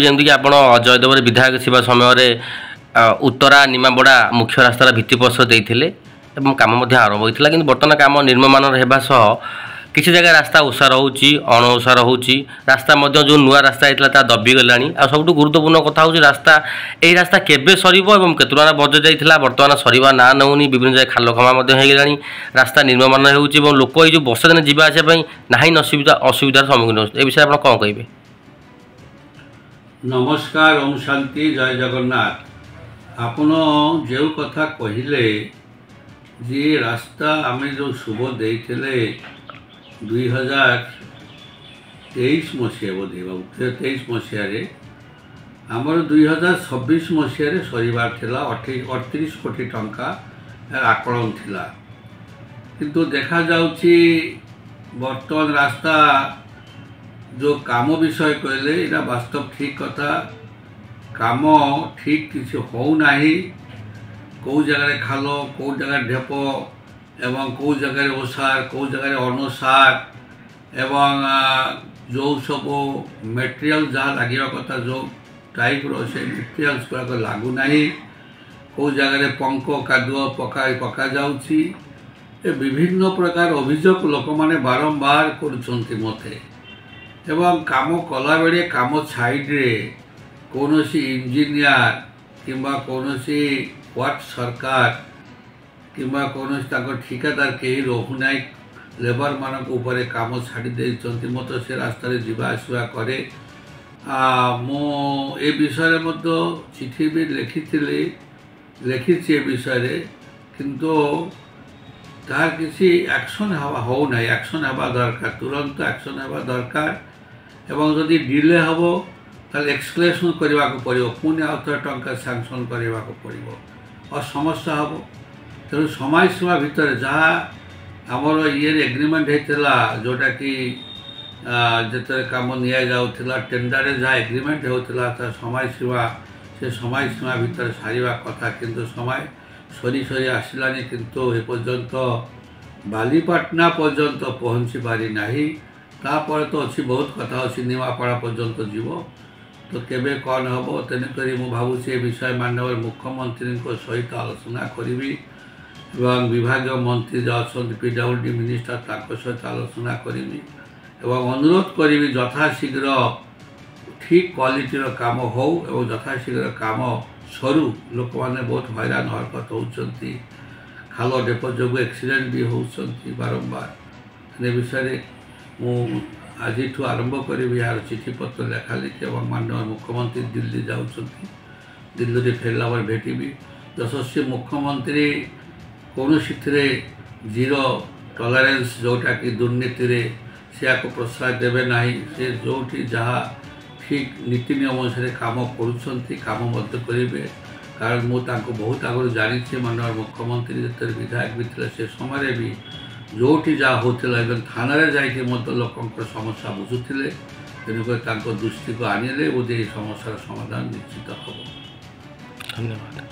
ଯେମିତିକି ଆପଣ ଜୟଦେବରେ ବିଧାୟକ ଥିବା ସମୟରେ ଉତ୍ତରା ନିମାପଡ଼ା ମୁଖ୍ୟ ରାସ୍ତାର ଭିତ୍ତିପ୍ରସ୍ତର ଦେଇଥିଲେ ଏବଂ କାମ ମଧ୍ୟ ଆରମ୍ଭ ହୋଇଥିଲା। କିନ୍ତୁ ବର୍ତ୍ତମାନ କାମ ନିମ୍ନମାନର ହେବା ସହ କିଛି ଜାଗା ରାସ୍ତା ଓସାର ହେଉଛି, ଅଣଓସାର ହେଉଛି। ରାସ୍ତା ମଧ୍ୟ ଯେଉଁ ନୂଆ ରାସ୍ତା ହେଇଥିଲା ତାହା ଦବିଗଲାଣି। ଆଉ ସବୁଠୁ ଗୁରୁତ୍ୱପୂର୍ଣ୍ଣ କଥା ହେଉଛି ରାସ୍ତା, ଏହି ରାସ୍ତା କେବେ ସରିବ ଏବଂ କେତେ ଟଙ୍କା ବଜେଟ୍ ଯାଇଥିଲା, ବର୍ତ୍ତମାନ ସରିବା ନାଁ ନେଉନି। ବିଭିନ୍ନ ଜାଗାରେ ଖାଲ ଖମା ମଧ୍ୟ ହେଇଗଲାଣି। ରାସ୍ତା ନିମ୍ନମାନ ହେଉଛି ଏବଂ ଲୋକ ଏଇ ଯେଉଁ ବର୍ଷା ଦିନେ ଯିବା ଆସିବା ପାଇଁ ନାହିଁ ଅସୁବିଧାର ସମ୍ମୁଖୀନ ହେଉଛନ୍ତି। ଏ ବିଷୟରେ ଆପଣ କ'ଣ କହିବେ? नमस्कार, ओम शांति, जय जगन्नाथ। आपण जो कथा कहले जे रास्ता आम जो शुभ देते 2023 मसीहा बोधे 23 मसीह आमर 2026 मसीह सरीबार 38 कोटी टंका आकलन थिला। किंतु देखा जाउची वर्तमान रास्ता जो काम विषय कहले इना वास्तव ठीक कथा। काम ठीक किसी हो नहीं। कौ जगह खाल, कौ जगह ढेप एवं कौ जगह ओसार, कौ जगह अनुसार एवं जो सब मटेरियल जहाँ लगे कथा जो टाइप से मटेरियल्स गुड़ाक लागू नहीं। कौ जगह पंक कादुआ पका जाउची। विभिन्न प्रकार अभियोग लोक माने बारंबार करुछंती मते। एवं काम कला बेले काम साइड्रे कौन इंजीनियर किंबा कौन वार्ड सरकार किंबा कौन ठिकादार कहीं रोना लेबर मान काम छाड़ी मत से रास्ता जावा आसवा करे। मु ए विषय चिठी भी लिखी विषय किंतु तार किसी एक्शन हो ना। एक्शन हवा दरकार, तुरंत एक्शन हवा दरकार। एवं जदि डिले हम ताल एक्सक्लेशन करने को पड़ो, पुणी आउ थे टंका सैंक्शन करने को पड़ो और समस्या हम। तेणु समय सीमा भितर जहाँ आमर ये एग्रीमेंट होता जोटा कि जिते कम नि जाऊला टेंडर जहाँ एग्रीमेंट होता समय सीमा से समय सीमा भितर सारिया कथा। किंतु समय सरी सरी आसलानी किंतु एपर्यंत बालीपाटना पर्यंत पहुँची पारि नहीं। तापर तो अच्छी बहुत कथा अच्छी निमापड़ा पर्यंत जीव तो केबे कौन हम। तेणुक मुझे भावुँ विषय माननीय मुख्यमंत्री सहित आलोचना करी एवं विभाग मंत्री जो अच्छा PWD मिनिस्टर सहित आलोचना करी एवं अनुरोध करी यथाशीघ्र ठीक क्वालिटीर काम हो एवं यथाशीघ्र काम सरू। लोक मैंने बहुत हैरान हरकत होती, खाल डेप जो एक्सीडेंट भी होती बारंबार। ए विषय मु आज आरंभ करी यार चिठी पत्र लेखा लिखी और माननीय मुख्यमंत्री दिल्ली जाऊँगी। दिल्ली फेरला पर भेटी यशस्वी मुख्यमंत्री कौन जीरो टॉलरेंस जोटा कि दुर्नीति से प्रश्रय देवे ना। से जो जहाँ ठीक नीति नियम अनुसार काम करेंगे। कारण मुझे बहुत आगुरी जानी माननीय मुख्यमंत्री जो विधायक भी थे से समय भी जोटी जहाँ होता एकदम थाना जाकि लोक समस्या बुझुते। तेणुक दृष्टि को आनिले बोधे समस्यार समाधान निश्चित हम। धन्यवाद।